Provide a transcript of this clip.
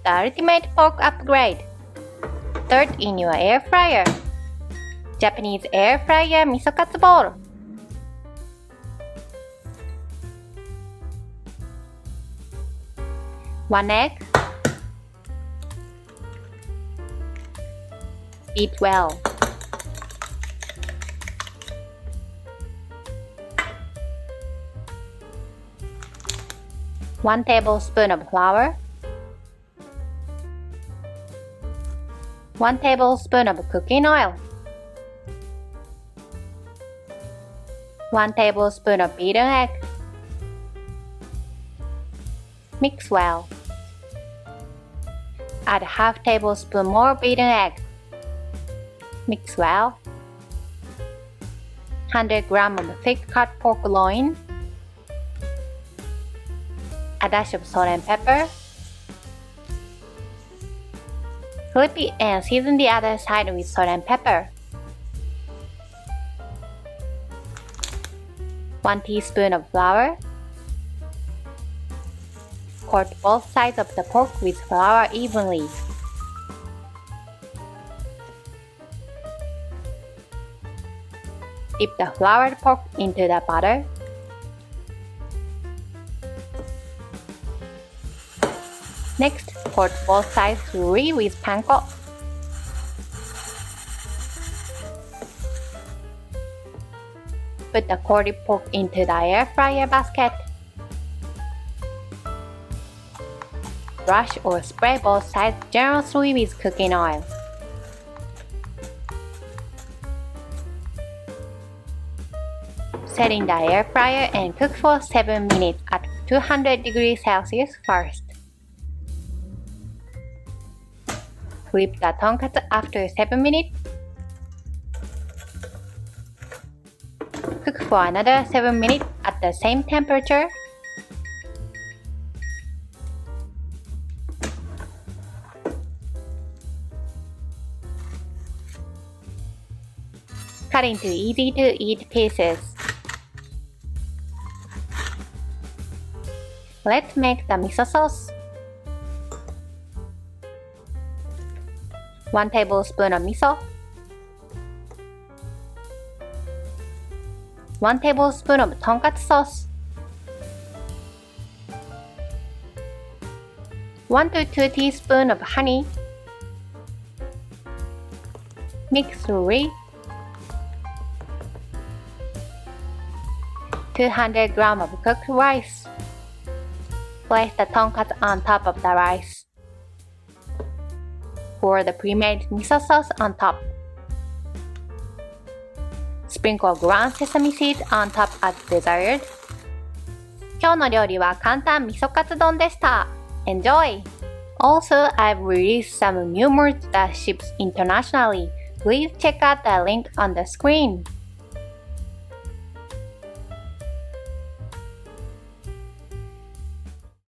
the ultimate pork upgrade. Third in your air fryer. Japanese air fryer miso katsu bowl. One egg. Beat well. One tablespoon of flour. 1 tablespoon of cooking oil. 1 tablespoon of beaten egg. Mix well. Add half tablespoon more beaten egg. Mix well. 100 grams of thick cut pork loin. A dash of salt and pepper. Flip it and season the other side with salt and pepper. 1 teaspoon of flour. Coat both sides of the pork with flour evenly. Dip the floured pork into the butter. Next, coat both sides thoroughly with panko. Put the coated pork into the air fryer basket. Brush or spray both sides generously with cooking oil. Set in the air fryer and cook for 7 minutes at 200 degrees Celsius first. Flip the tonkatsu after 7 minutes. Cook for another 7 minutes at the same temperature. Cut into easy-to-eat pieces. Let's make the miso sauce. 1 tablespoon of miso. 1 tablespoon of tonkatsu sauce. 1 to 2 teaspoons of honey. Mix thoroughly. 200 grams of cooked rice. Place the tonkatsu on top of the rice. Pour the pre-made miso sauce on top. Sprinkle ground sesame seeds on top as desired. 今日の料理は簡単味噌カツ丼でした。Enjoy! Also, I've released some new merch that ships internationally. Please check out the link on the screen.